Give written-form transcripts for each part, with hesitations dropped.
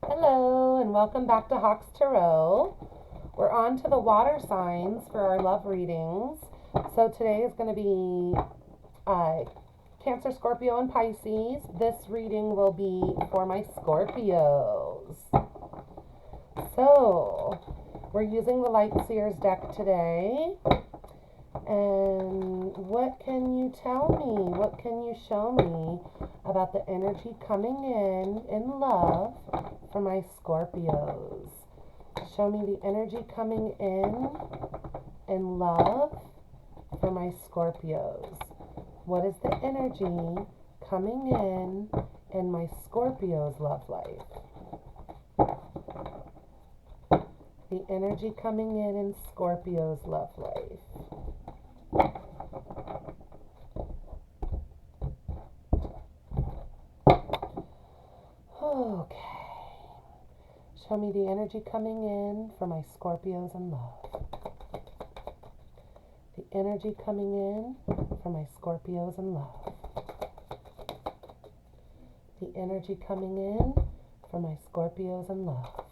Hello, and welcome back to Hawks Tarot. We're on to the water signs for our love readings. So today is going to be Cancer, Scorpio, and Pisces. This reading will be for my Scorpios. So, we're using the Light Seers deck today. And what can you tell me? What can you show me about the energy coming in love for my Scorpios? Show me the energy coming in love for my Scorpios. What is the energy coming in my Scorpios' love life? The energy coming in Scorpio's love life. Okay. Show me the energy coming in for my Scorpios in love. The energy coming in for my Scorpios in love. The energy coming in for my Scorpios in love.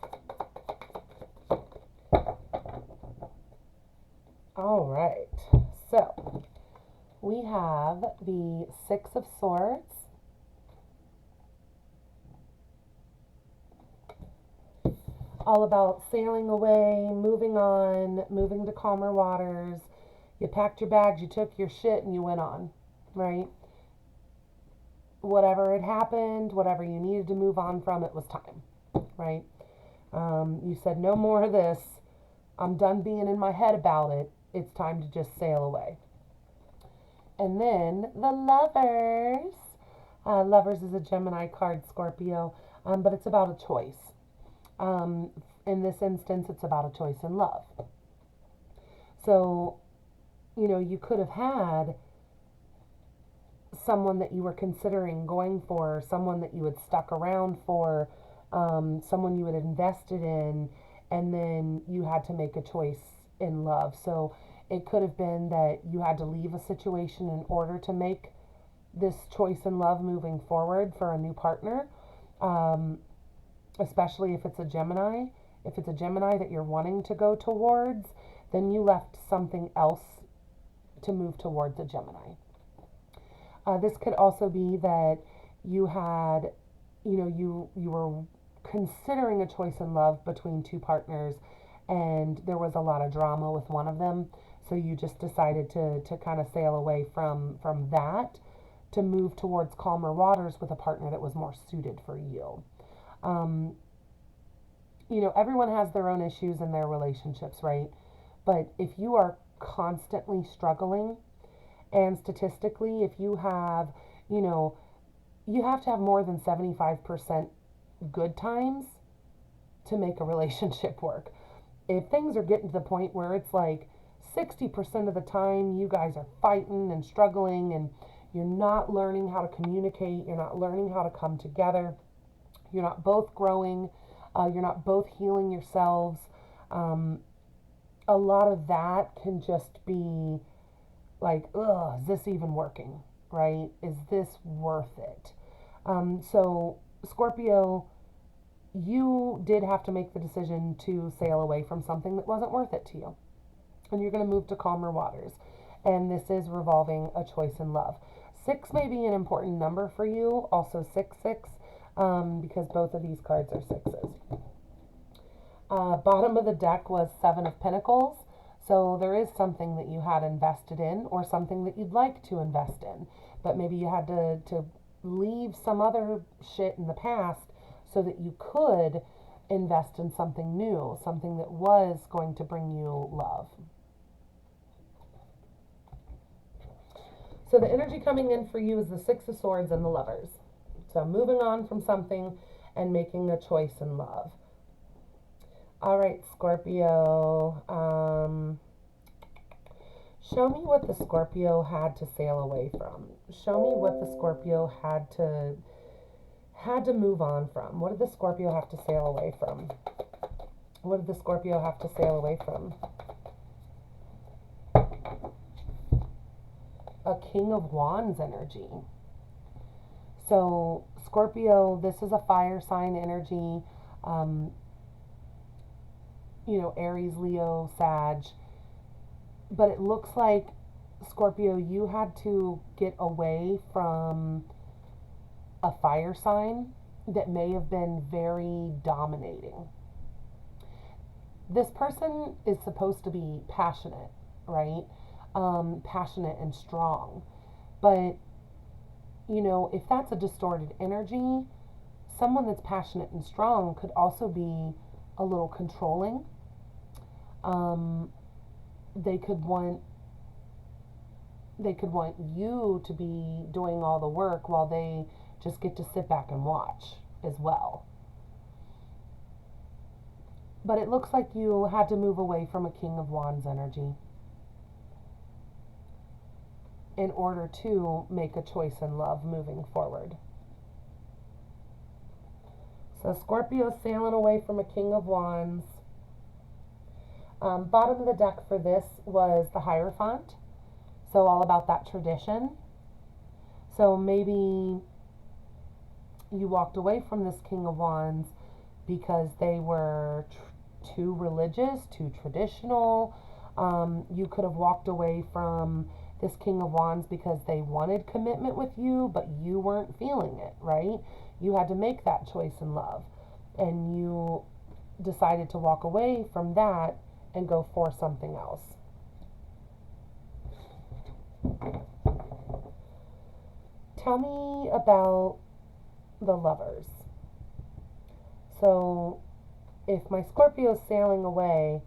All right. So, we have the Six of Swords. All about sailing away, moving on, moving to calmer waters. You packed your bags, you took your shit, and you went on, right? Whatever had happened, whatever you needed to move on from, it was time, right? You said, no more of this. I'm done being in my head about it. It's time to just sail away. And then the Lovers. Lovers is a Gemini card, Scorpio, but it's about a choice. In this instance, it's about a choice in love. So, you could have had someone that you were considering going for, someone that you had stuck around for, someone you had invested in, and then you had to make a choice in love. So it could have been that you had to leave a situation in order to make this choice in love moving forward for a new partner, especially if it's a Gemini. If it's a Gemini that you're wanting to go towards, then you left something else to move towards a Gemini. This could also be that you had, you were considering a choice in love between two partners, and there was a lot of drama with one of them. So you just decided to kind of sail away from that to move towards calmer waters with a partner that was more suited for you. Everyone has their own issues in their relationships, right? But if you are constantly struggling, and statistically, if you have, you have to have more than 75% good times to make a relationship work. If things are getting to the point where it's like 60% of the time you guys are fighting and struggling and you're not learning how to communicate, you're not learning how to come together, you're not both growing, you're not both healing yourselves, a lot of that can just be like, ugh, is this even working, right? Is this worth it? So, Scorpio, you did have to make the decision to sail away from something that wasn't worth it to you. And you're going to move to calmer waters. And this is revolving a choice in love. 6 may be an important number for you, also 6, because both of these cards are 6s. Bottom of the deck was 7 of Pentacles. So there is something that you had invested in or something that you'd like to invest in. But maybe you had to leave some other shit in the past so that you could invest in something new, something that was going to bring you love. So the energy coming in for you is the 6 of Swords and the Lovers. So moving on from something and making a choice in love. All right, Scorpio. Show me what the Scorpio had to sail away from. Show me what the Scorpio had to move on from. What did the Scorpio have to sail away from? What did the Scorpio have to sail away from? A King of Wands energy. So Scorpio, this is a fire sign energy. um, Aries, Leo, Sag. But it looks like, Scorpio, you had to get away from a fire sign that may have been very dominating. This person is supposed to be passionate, right? Passionate and strong. But, if that's a distorted energy, someone that's passionate and strong could also be a little controlling. They could want you to be doing all the work while they just get to sit back and watch as well. But it looks like you had to move away from a King of Wands energy in order to make a choice in love moving forward. So Scorpio sailing away from a King of Wands. Bottom of the deck for this was the Hierophant. So all about that tradition. So maybe you walked away from this King of Wands because they were too religious, too traditional. You could have walked away from this King of Wands because they wanted commitment with you, but you weren't feeling it, right? You had to make that choice in love. And you decided to walk away from that and go for something else. Tell me about the Lovers. So if my Scorpio is sailing away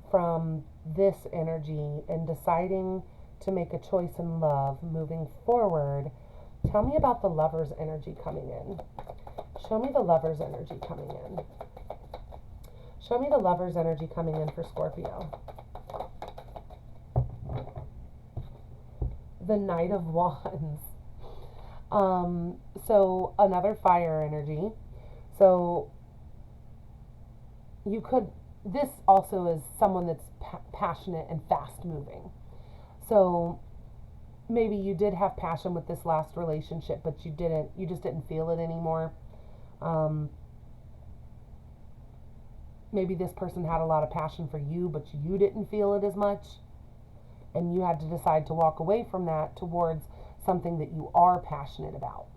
from this energy and deciding to make a choice in love moving forward, tell me about the Lovers energy coming in. Show me the Lovers energy coming in. Show me the Lovers energy coming in for Scorpio. The Knight of Wands. So another fire energy. So this also is someone that's passionate and fast moving. So maybe you did have passion with this last relationship, but you just didn't feel it anymore. Maybe this person had a lot of passion for you, but you didn't feel it as much. And you had to decide to walk away from that towards something that you are passionate about.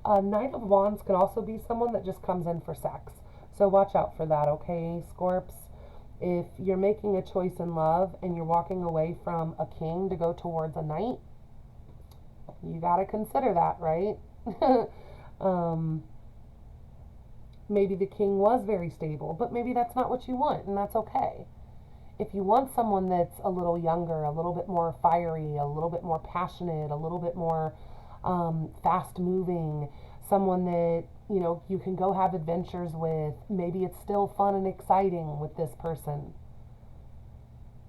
Knight of Wands can also be someone that just comes in for sex. So watch out for that, okay, Scorps? If you're making a choice in love and you're walking away from a king to go towards a knight, you got to consider that, right? Maybe the king was very stable, but maybe that's not what you want, and that's okay. If you want someone that's a little younger, a little bit more fiery, a little bit more passionate, a little bit more fast moving, someone that you can go have adventures with, maybe it's still fun and exciting with this person,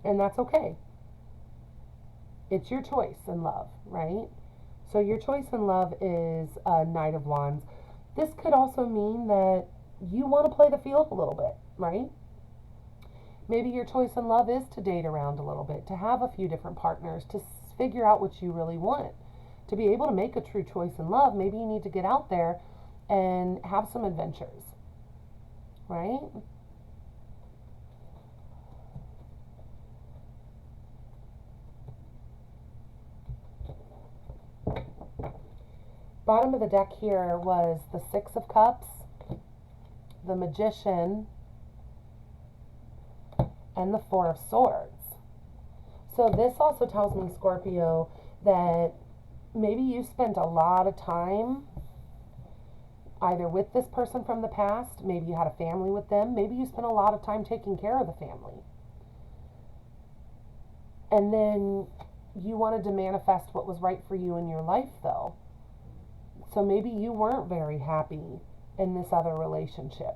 and that's okay. It's your choice in love, right? So your choice in love is a Knight of Wands. This could also mean that you want to play the field a little bit, right? Maybe your choice in love is to date around a little bit, to have a few different partners, to figure out what you really want. To be able to make a true choice in love, maybe you need to get out there and have some adventures, right? Bottom of the deck here was the Six of Cups, the Magician, and the Four of Swords. So this also tells me, Scorpio, that maybe you spent a lot of time either with this person from the past, maybe you had a family with them, maybe you spent a lot of time taking care of the family. And then you wanted to manifest what was right for you in your life, though. So maybe you weren't very happy in this other relationship.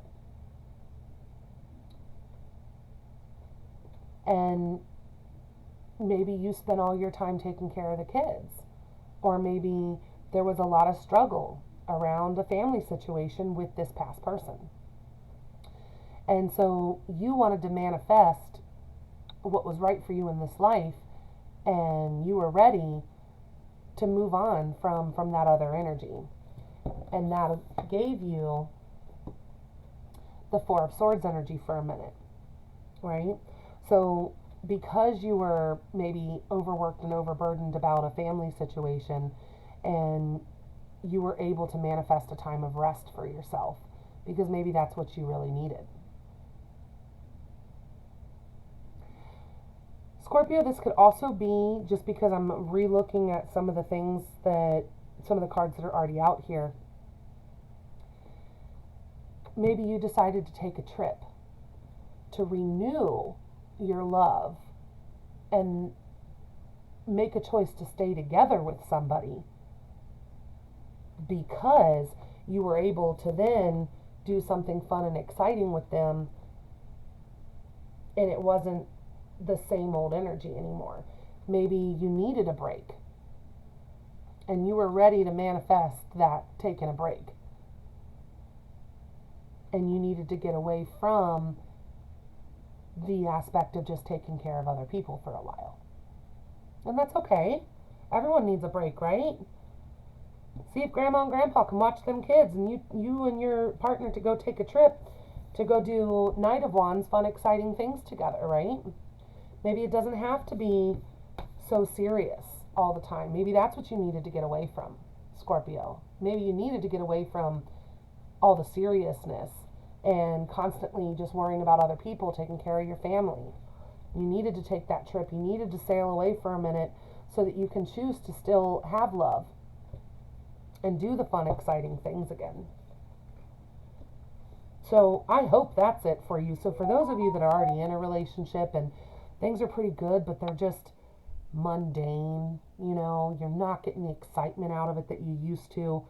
And maybe you spent all your time taking care of the kids. Or maybe there was a lot of struggle around a family situation with this past person. And so you wanted to manifest what was right for you in this life, and you were ready to move on from that other energy. And that gave you the Four of Swords energy for a minute, right? So because you were maybe overworked and overburdened about a family situation, and you were able to manifest a time of rest for yourself because maybe that's what you really needed. Scorpio, this could also be, just because I'm re-looking at some of the things that, some of the cards that are already out here, maybe you decided to take a trip to renew your love and make a choice to stay together with somebody because you were able to then do something fun and exciting with them, and it wasn't the same old energy anymore. Maybe you needed a break and you were ready to manifest that taking a break, and you needed to get away from the aspect of just taking care of other people for a while. And that's okay. Everyone needs a break, right? See if grandma and grandpa can watch them kids, and you and your partner to go take a trip to go do Knight of Wands, fun, exciting things together, right? Maybe it doesn't have to be so serious all the time. Maybe that's what you needed to get away from, Scorpio. Maybe you needed to get away from all the seriousness and constantly just worrying about other people, taking care of your family. You needed to take that trip. You needed to sail away for a minute so that you can choose to still have love and do the fun, exciting things again. So I hope that's it for you. So for those of you that are already in a relationship and things are pretty good, but they're just mundane, you're not getting the excitement out of it that you used to,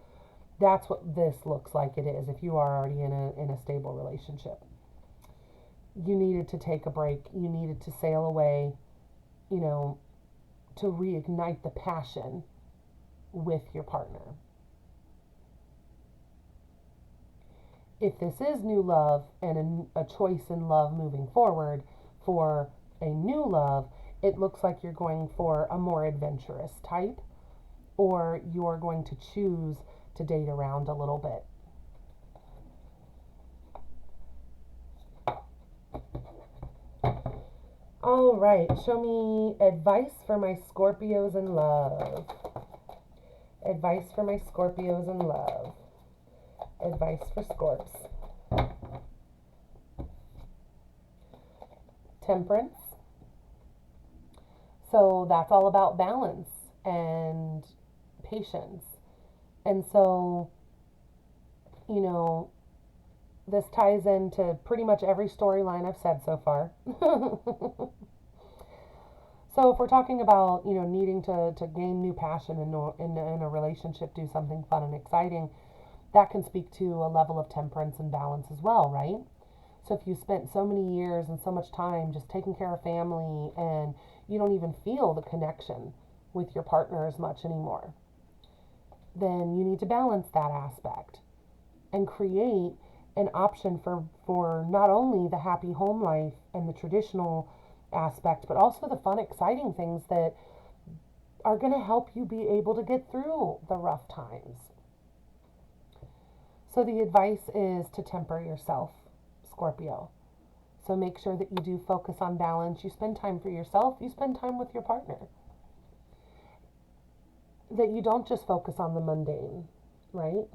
that's what this looks like it is if you are already in a stable relationship. You needed to take a break. You needed to sail away, to reignite the passion with your partner. If this is new love and a choice in love moving forward for a new love, it looks like you're going for a more adventurous type, or you're going to choose to date around a little bit. All right, show me advice for my Scorpios in love. Advice for my Scorpios in love. Advice for Scorps. Temperance. So that's all about balance and patience. And so, this ties into pretty much every storyline I've said so far. So if we're talking about, needing to gain new passion in a relationship, do something fun and exciting, that can speak to a level of temperance and balance as well, right? So if you spent so many years and so much time just taking care of family and you don't even feel the connection with your partner as much anymore, then you need to balance that aspect and create an option for not only the happy home life and the traditional aspect, but also the fun, exciting things that are going to help you be able to get through the rough times. So the advice is to temper yourself, Scorpio. So make sure that you do focus on balance. You spend time for yourself. You spend time with your partner. That you don't just focus on the mundane, right?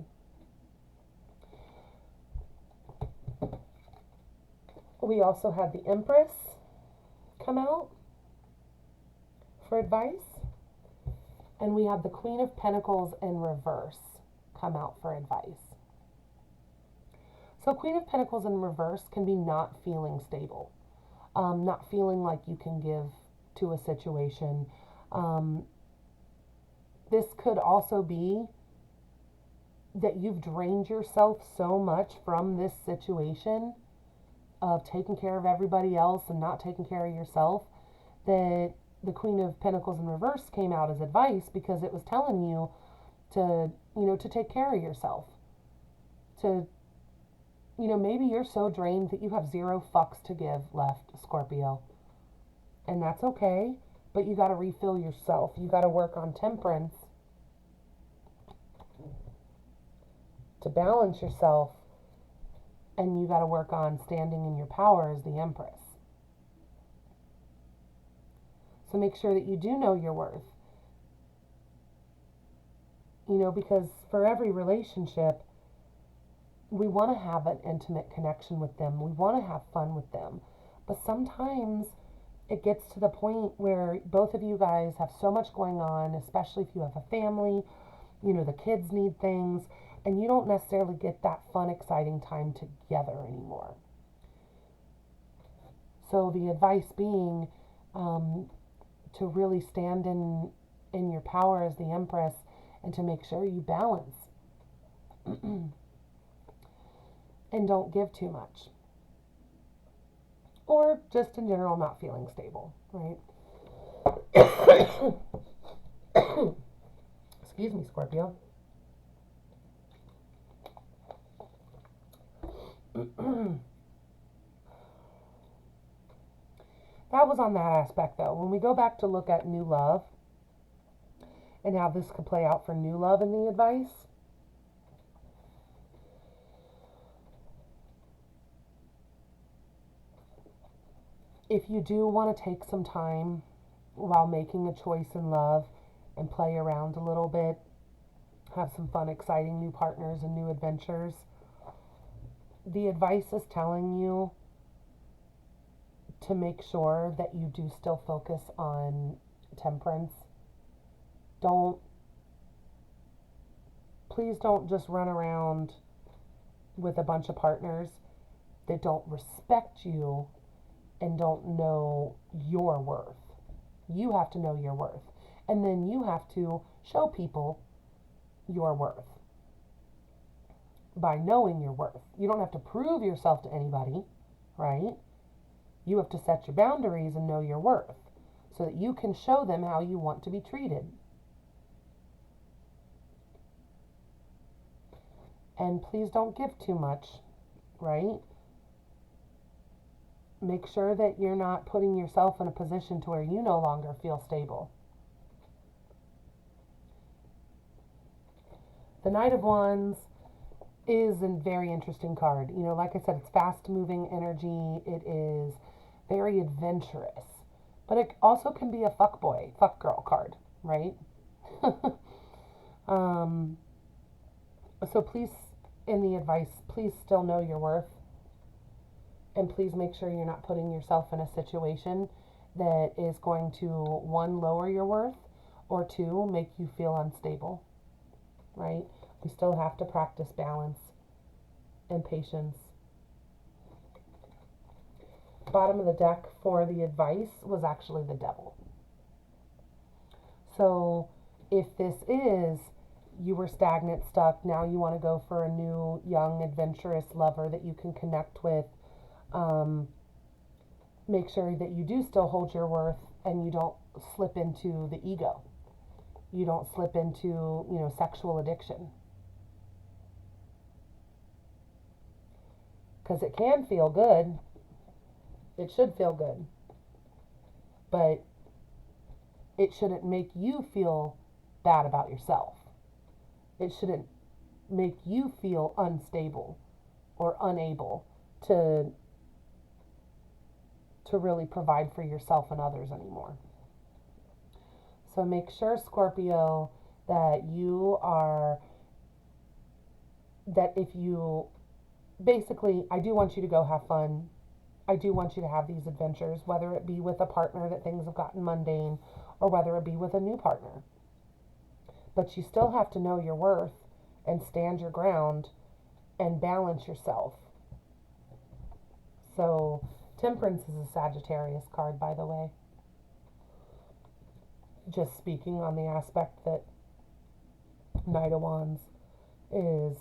We also had the Empress come out for advice. And we have the Queen of Pentacles in reverse come out for advice. So Queen of Pentacles in reverse can be not feeling stable, not feeling like you can give to a situation. This could also be that you've drained yourself so much from this situation of taking care of everybody else and not taking care of yourself, that the Queen of Pentacles in reverse came out as advice, because it was telling you to, to take care of yourself. To, maybe you're so drained that you have 0 fucks to give left, Scorpio. And that's okay, but you got to refill yourself. You got to work on temperance to balance yourself And you got to work on standing in your power as the Empress. So make sure that you do know your worth. Because for every relationship, we want to have an intimate connection with them. We want to have fun with them. But sometimes it gets to the point where both of you guys have so much going on, especially if you have a family, the kids need things, and you don't necessarily get that fun, exciting time together anymore. So the advice being to really stand in your power as the Empress and to make sure you balance and don't give too much. Or just in general not feeling stable, right? Excuse me, Scorpio. That was on that aspect, though. When we go back to look at new love and how this could play out for new love in the advice, if you do want to take some time while making a choice in love and play around a little bit, have some fun, exciting new partners and new adventures, the advice is telling you to make sure that you do still focus on temperance. Please don't just run around with a bunch of partners that don't respect you and don't know your worth. You have to know your worth. And then you have to show people your worth by knowing your worth. You don't have to prove yourself to anybody, right? You have to set your boundaries and know your worth so that you can show them how you want to be treated. And please don't give too much, right? Make sure that you're not putting yourself in a position to where you no longer feel stable. The Knight of Wands is a very interesting card. Like I said, it's fast moving energy. It is very adventurous. But it also can be a fuck girl card, right? So please, in the advice, please still know your worth. And please make sure you're not putting yourself in a situation that is going to, one, lower your worth, or two, make you feel unstable, right? We still have to practice balance and patience. Bottom of the deck for the advice was actually the Devil. So if this is, you were stagnant, stuck, now you want to go for a new, young, adventurous lover that you can connect with, make sure that you do still hold your worth and you don't slip into the ego. You don't slip into, sexual addiction. Because it can feel good. It should feel good. But it shouldn't make you feel bad about yourself. It shouldn't make you feel unstable or unable to really provide for yourself and others anymore. So make sure, Scorpio, that if you, basically, I do want you to go have fun. I do want you to have these adventures, whether it be with a partner that things have gotten mundane or whether it be with a new partner. But you still have to know your worth and stand your ground and balance yourself. So Temperance is a Sagittarius card, by the way. Just speaking on the aspect that Knight of Wands is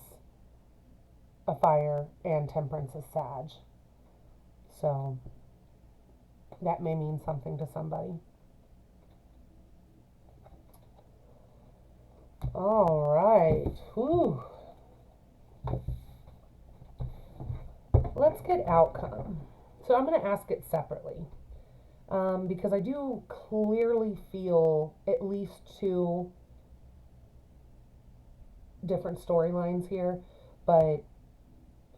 a fire and Temperance is Sag. So that may mean something to somebody. All right. Whew. Let's get outcome. So I'm going to ask it separately because I do clearly feel at least two different storylines here, but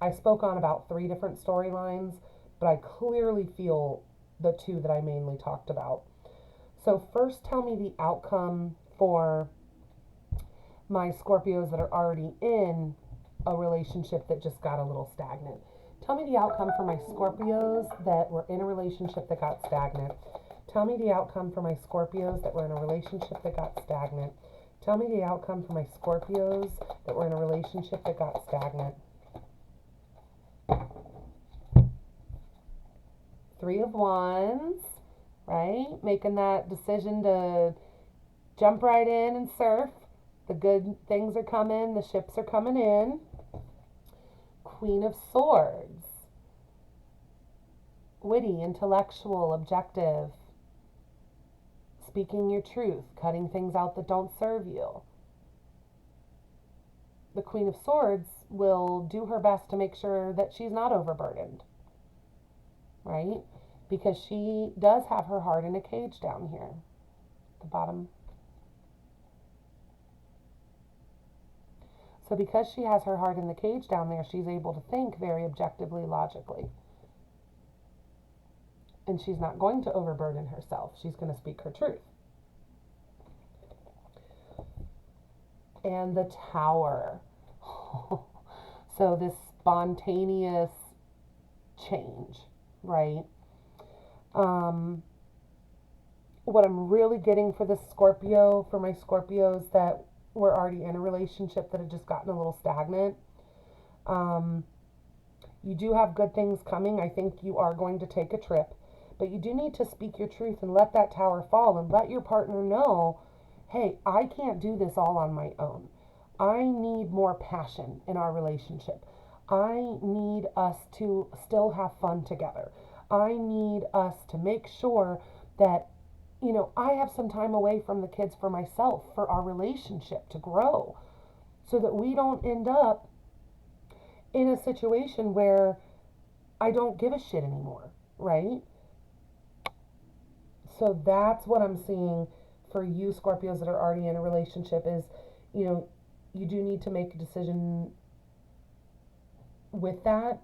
I spoke on about 3 different storylines, but I clearly feel the 2 that I mainly talked about. So first, tell me the outcome for my Scorpios that are already in a relationship that just got a little stagnant. Tell me the outcome for my Scorpios that were in a relationship that got stagnant. Tell me the outcome for my Scorpios that were in a relationship that got stagnant. Tell me the outcome for my Scorpios that were in a relationship that got stagnant. 3 of Wands, right? Making that decision to jump right in and surf. The good things are coming. The ships are coming in. Queen of Swords. Witty, intellectual, objective. Speaking your truth. Cutting things out that don't serve you. The Queen of Swords will do her best to make sure that she's not overburdened. Right? Because she does have her heart in a cage down here. The bottom. So because she has her heart in the cage down there, she's able to think very objectively, logically. And she's not going to overburden herself. She's going to speak her truth. And the Tower. So this spontaneous change, right? What I'm really getting for this Scorpio, for my Scorpios that were already in a relationship that had just gotten a little stagnant, you do have good things coming. I think you are going to take a trip, but you do need to speak your truth and let that tower fall and let your partner know, hey, I can't do this all on my own. I need more passion in our relationship. I need us to still have fun together. I need us to make sure that, I have some time away from the kids for myself, for our relationship to grow, so that we don't end up in a situation where I don't give a shit anymore, right? So that's what I'm seeing for you Scorpios that are already in a relationship is, you do need to make a decision with that.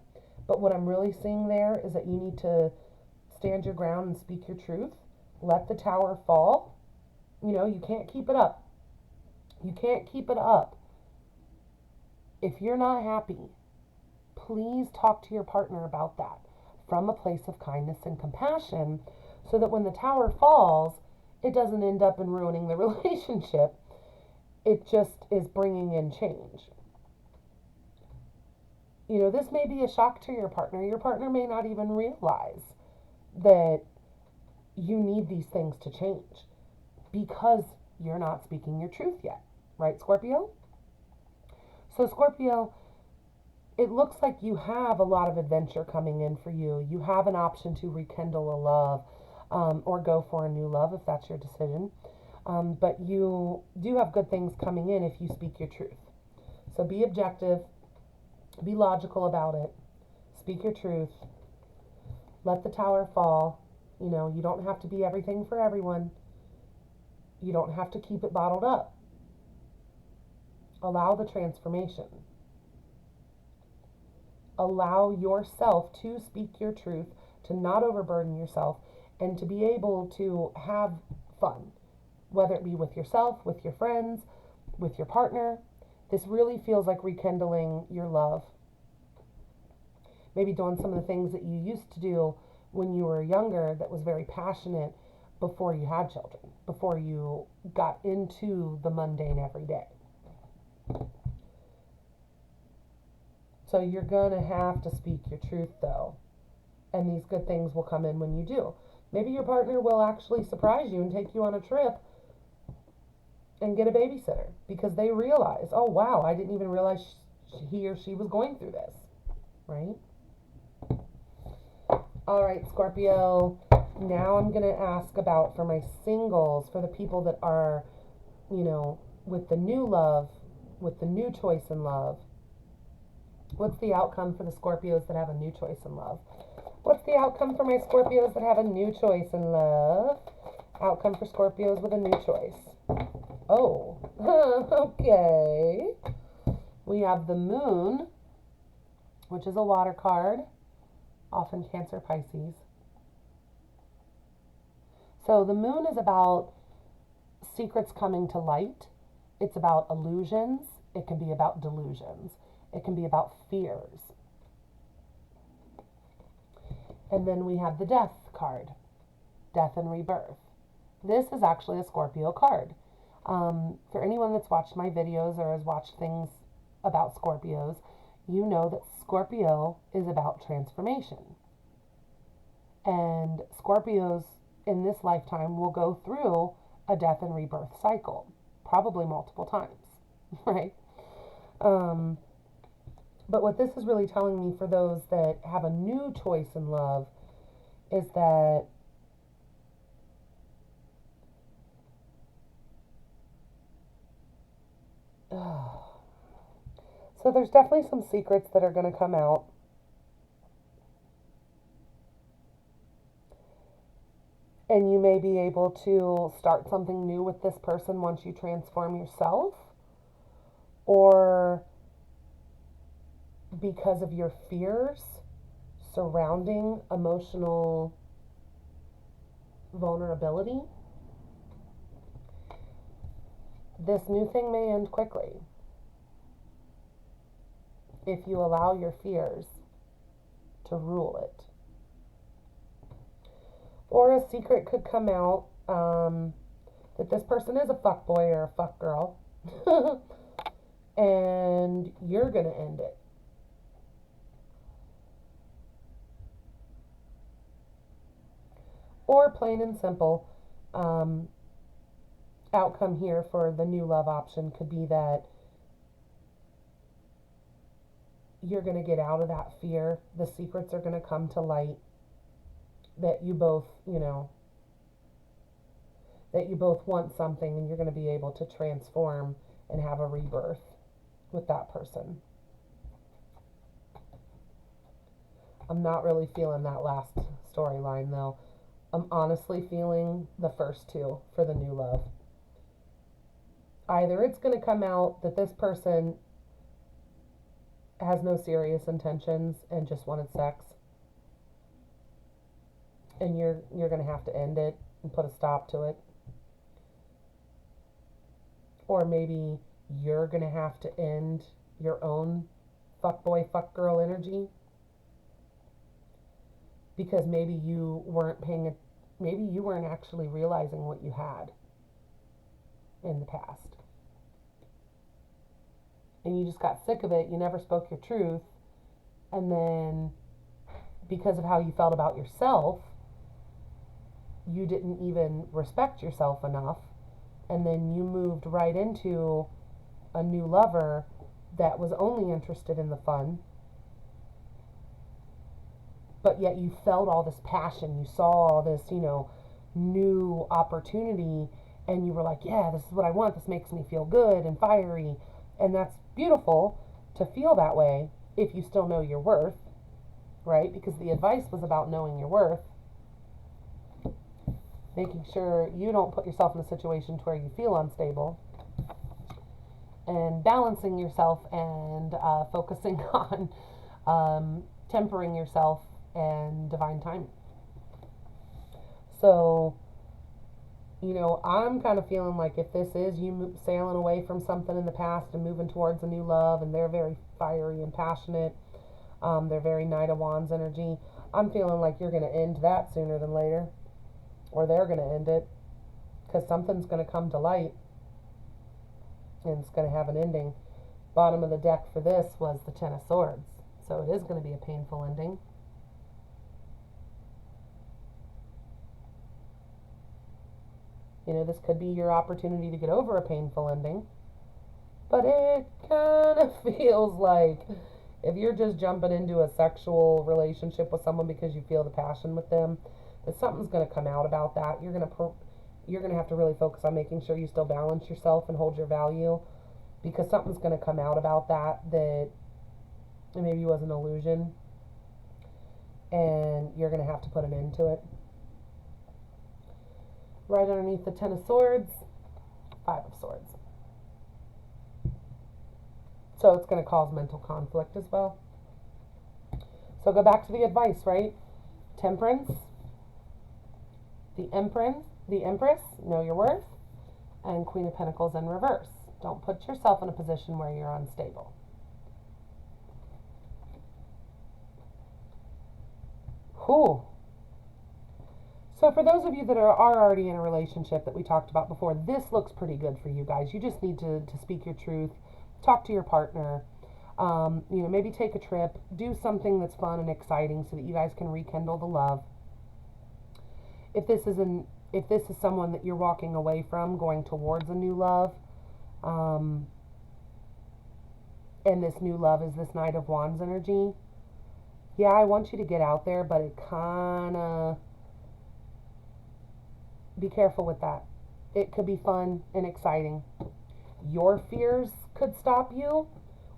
But what I'm really seeing there is that you need to stand your ground and speak your truth. Let the tower fall. You can't keep it up. You can't keep it up. If you're not happy, please talk to your partner about that from a place of kindness and compassion, so that when the tower falls, it doesn't end up in ruining the relationship. It just is bringing in change. This may be a shock to your partner. Your partner may not even realize that you need these things to change because you're not speaking your truth yet. Right, Scorpio? So, Scorpio, it looks like you have a lot of adventure coming in for you. You have an option to rekindle a love or go for a new love if that's your decision. But you do have good things coming in if you speak your truth. So be objective. Be logical about it. Speak your truth. Let the tower fall. You don't have to be everything for everyone. You don't have to keep it bottled up. Allow the transformation. Allow yourself to speak your truth, to not overburden yourself, and to be able to have fun, whether it be with yourself, with your friends, with your partner. This really feels like rekindling your love. Maybe doing some of the things that you used to do when you were younger that was very passionate before you had children, before you got into the mundane everyday. So you're going to have to speak your truth, though. And these good things will come in when you do. Maybe your partner will actually surprise you and take you on a trip and get a babysitter because they realize, oh, wow, I didn't even realize he or she was going through this, right? All right, Scorpio, now I'm going to ask about, for my singles, for the people that are, with the new love, with the new choice in love. What's the outcome for the Scorpios that have a new choice in love? What's the outcome for my Scorpios that have a new choice in love? Outcome for Scorpios with a new choice. Oh, okay. We have the Moon which is a water card, often Cancer, Pisces. So the moon is about secrets coming to light. It's about illusions. It can be about delusions. It can be about fears. And then we have the Death card, Death and Rebirth. This is actually a Scorpio card. For anyone that's watched my videos or has watched things about Scorpios, you know that Scorpio is about transformation. And Scorpios in this lifetime will go through a death and rebirth cycle, probably multiple times, right? But what this is really telling me for those that have a new choice in love is that so there's definitely some secrets that are going to come out. And you may be able to start something new with this person once you transform yourself, or because of your fears surrounding emotional vulnerability, this new thing may end quickly if you allow your fears to rule it. Or a secret could come out that this person is a fuck boy or a fuck girl and you're going to end it. Or plain and simple, outcome here for the new love option could be that you're going to get out of that fear. The secrets are going to come to light that you both, that you both want something, and you're going to be able to transform and have a rebirth with that person. I'm not really feeling that last storyline though. I'm honestly feeling the first two for the new love. Either it's going to come out that this person has no serious intentions and just wanted sex, and you're going to have to end it and put a stop to it. Or maybe you're going to have to end your own fuckboy, fuckgirl energy because maybe you weren't actually realizing what you had in the past. And you just got sick of it. You never spoke your truth. And then because of how you felt about yourself, you didn't even respect yourself enough. And then you moved right into a new lover that was only interested in the fun. But yet you felt all this passion. You saw all this, new opportunity. And you were like, yeah, this is what I want. This makes me feel good and fiery. And that's beautiful to feel that way if you still know your worth, right? Because the advice was about knowing your worth. Making sure you don't put yourself in a situation to where you feel unstable. And balancing yourself and focusing on tempering yourself and divine timing. So, I'm kind of feeling like if this is you sailing away from something in the past and moving towards a new love, and they're very fiery and passionate, they're very Knight of Wands energy, I'm feeling like you're going to end that sooner than later. Or they're going to end it. Because something's going to come to light. And it's going to have an ending. Bottom of the deck for this was the Ten of Swords. So it is going to be a painful ending. This could be your opportunity to get over a painful ending. But it kind of feels like if you're just jumping into a sexual relationship with someone because you feel the passion with them, that something's going to come out about that. You're going to have to really focus on making sure you still balance yourself and hold your value, because something's going to come out about that maybe was an illusion, and you're going to have to put an end to it. Right underneath the Ten of Swords, Five of Swords. So it's going to cause mental conflict as well. So go back to the advice, right? Temperance, the Empress, know your worth, and Queen of Pentacles in reverse. Don't put yourself in a position where you're unstable. Whew. So for those of you that are already in a relationship that we talked about before, this looks pretty good for you guys. You just need to speak your truth, talk to your partner, maybe take a trip, do something that's fun and exciting so that you guys can rekindle the love. If this is someone that you're walking away from, going towards a new love, and this new love is this Knight of Wands energy, yeah, I want you to get out there, but it kind of, be careful with that. It could be fun and exciting. Your fears could stop you,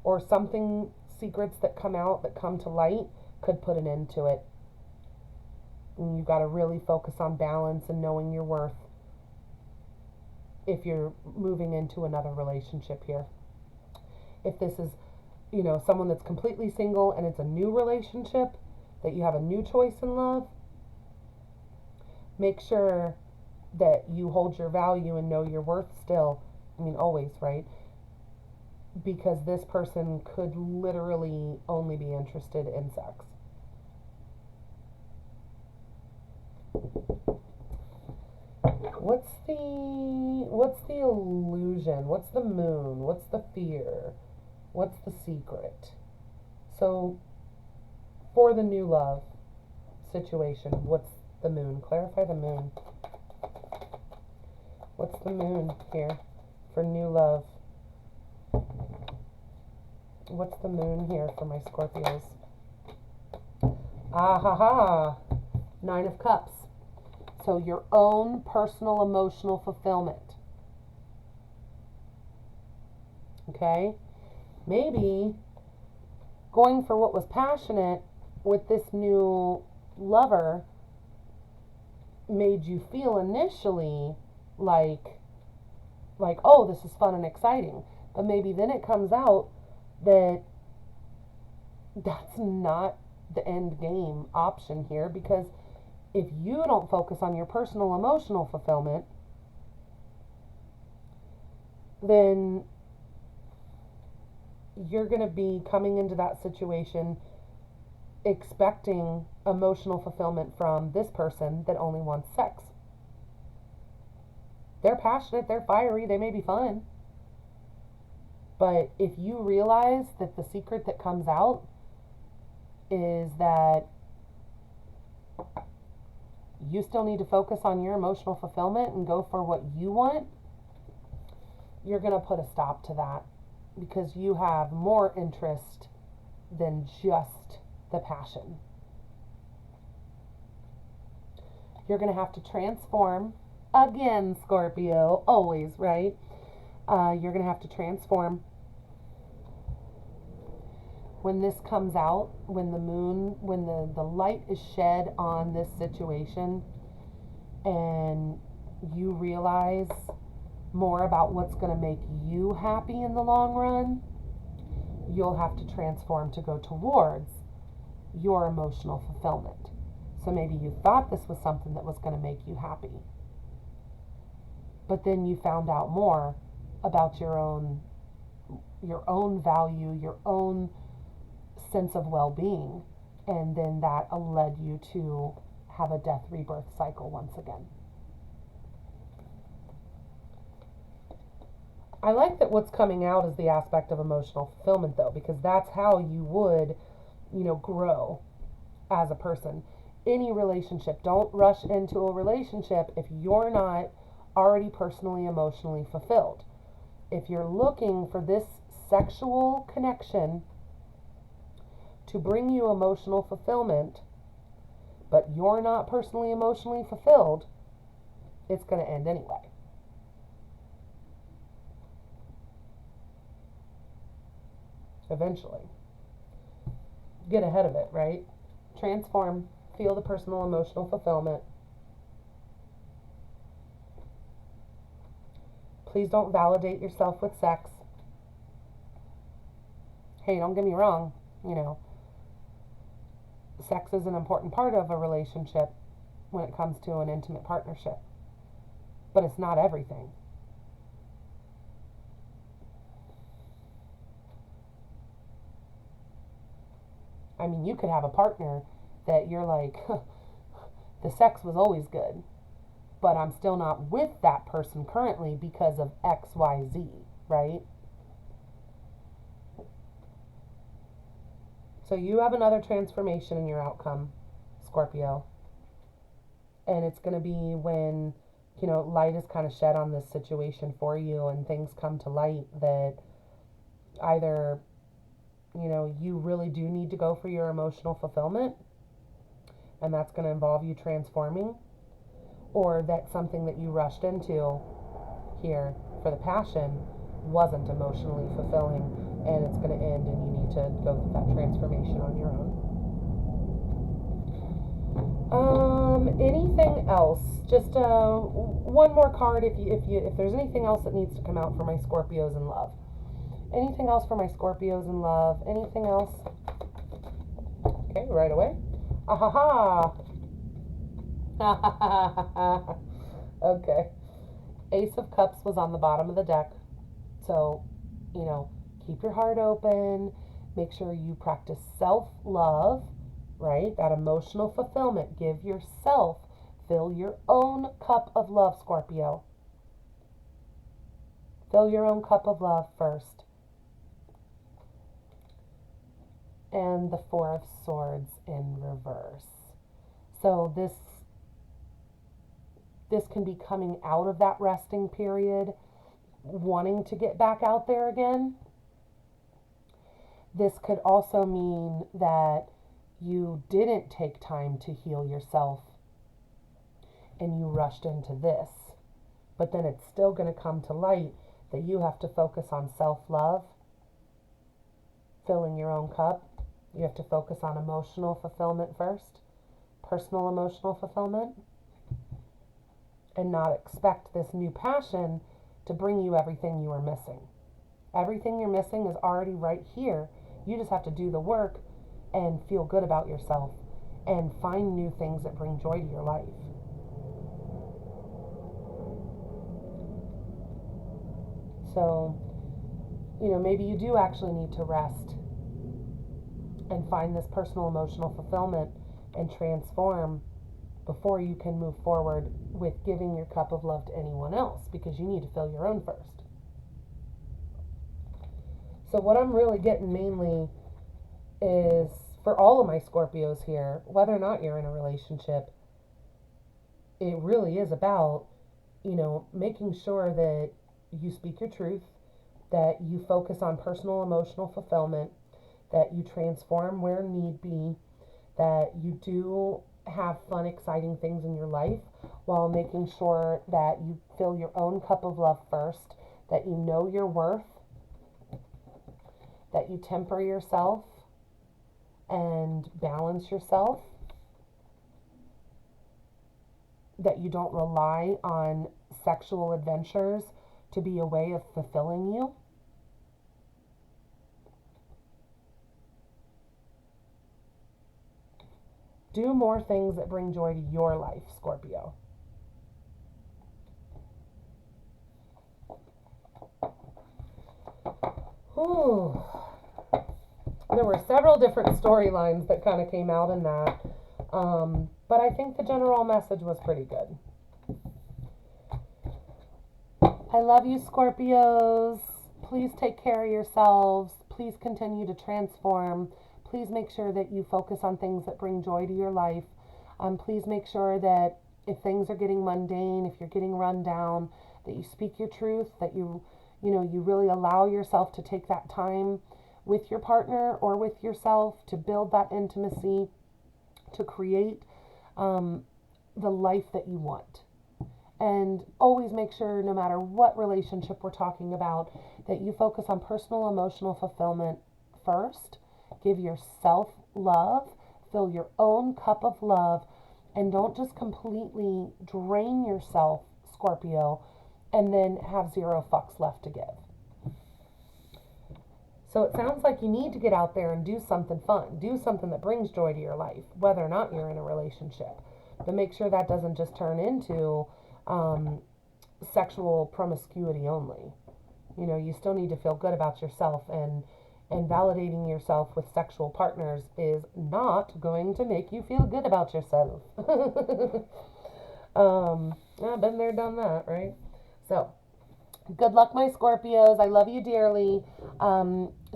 or something, secrets that come out, that come to light, could put an end to it. And you've got to really focus on balance and knowing your worth if you're moving into another relationship here. If this is, someone that's completely single and it's a new relationship, that you have a new choice in love, make sure that you hold your value and know your worth still. Always, right? Because this person could literally only be interested in sex. What's the illusion? What's the moon? What's the fear? What's the secret? So, for the new love situation, what's the moon? Clarify the moon. What's the moon here for new love? What's the moon here for my Scorpios? Ah ha ha! 9 of Cups. So your own personal emotional fulfillment. Okay? Maybe going for what was passionate with this new lover made you feel initially like, oh, this is fun and exciting. But maybe then it comes out that that's not the end game option here, because if you don't focus on your personal emotional fulfillment, then you're going to be coming into that situation expecting emotional fulfillment from this person that only wants sex. They're passionate, they're fiery, they may be fun. But if you realize that the secret that comes out is that you still need to focus on your emotional fulfillment and go for what you want, you're going to put a stop to that, because you have more interest than just the passion. You're going to have to transform. Again, Scorpio, always, right? You're going to have to transform. When this comes out, when the light is shed on this situation, and you realize more about what's going to make you happy in the long run, you'll have to transform to go towards your emotional fulfillment. So maybe you thought this was something that was going to make you happy, but then you found out more about your own value, your own sense of well-being, and then that led you to have a death rebirth cycle once again. I like that what's coming out is the aspect of emotional fulfillment, though, because that's how you would, grow as a person. Any relationship, don't rush into a relationship if you're not already personally emotionally fulfilled. If you're looking for this sexual connection to bring you emotional fulfillment, but you're not personally emotionally fulfilled, it's going to end anyway. Eventually. Get ahead of it, right? Transform, feel the personal emotional fulfillment. Please don't validate yourself with sex. Hey, don't get me wrong, sex is an important part of a relationship when it comes to an intimate partnership, but it's not everything. I mean, you could have a partner that you're like, the sex was always good, but I'm still not with that person currently because of XYZ, right? So you have another transformation in your outcome, Scorpio. And it's going to be when, light is kind of shed on this situation for you and things come to light that either, you really do need to go for your emotional fulfillment, and that's going to involve you transforming, or that something that you rushed into here for the passion wasn't emotionally fulfilling and it's going to end and you need to go through that transformation on your own. Anything else? Just one more card if there's anything else that needs to come out for my Scorpios in love. Anything else for my Scorpios in love? Anything else? Okay, right away. Ahaha. Okay. Ace of Cups was on the bottom of the deck. So, keep your heart open. Make sure you practice self-love, right? That emotional fulfillment. Fill your own cup of love, Scorpio. Fill your own cup of love first. And the Four of Swords in reverse. So this can be coming out of that resting period, wanting to get back out there again. This could also mean that you didn't take time to heal yourself and you rushed into this. But then it's still going to come to light that you have to focus on self-love, filling your own cup. You have to focus on emotional fulfillment first, personal emotional fulfillment, and not expect this new passion to bring you everything you are missing. Everything you're missing is already right here. You just have to do the work and feel good about yourself and find new things that bring joy to your life. So, maybe you do actually need to rest and find this personal emotional fulfillment and transform before you can move forward with giving your cup of love to anyone else, because you need to fill your own first. So what I'm really getting mainly is for all of my Scorpios here, whether or not you're in a relationship, it really is about, making sure that you speak your truth, that you focus on personal emotional fulfillment, that you transform where need be, that you do have fun, exciting things in your life while making sure that you fill your own cup of love first, that you know your worth, that you temper yourself and balance yourself, that you don't rely on sexual adventures to be a way of fulfilling you. Do more things that bring joy to your life, Scorpio. Ooh. There were several different storylines that kind of came out in that. But I think the general message was pretty good. I love you, Scorpios. Please take care of yourselves. Please continue to transform. Please make sure that you focus on things that bring joy to your life. Please make sure that if things are getting mundane, if you're getting run down, that you speak your truth, that you really allow yourself to take that time with your partner or with yourself to build that intimacy, to create the life that you want. And always make sure, no matter what relationship we're talking about, that you focus on personal emotional fulfillment first. Give yourself love. Fill your own cup of love. And don't just completely drain yourself, Scorpio, and then have zero fucks left to give. So it sounds like you need to get out there and do something fun. Do something that brings joy to your life, whether or not you're in a relationship. But make sure that doesn't just turn into sexual promiscuity only. You still need to feel good about yourself, and validating yourself with sexual partners is not going to make you feel good about yourself. I've been there, done that, right? So, good luck, my Scorpios. I love you dearly.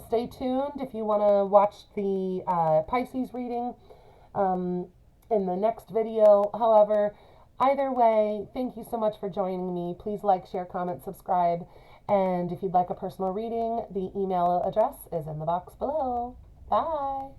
Stay tuned if you want to watch the Pisces reading in the next video. However, either way, thank you so much for joining me. Please like, share, comment, subscribe. And if you'd like a personal reading, the email address is in the box below. Bye.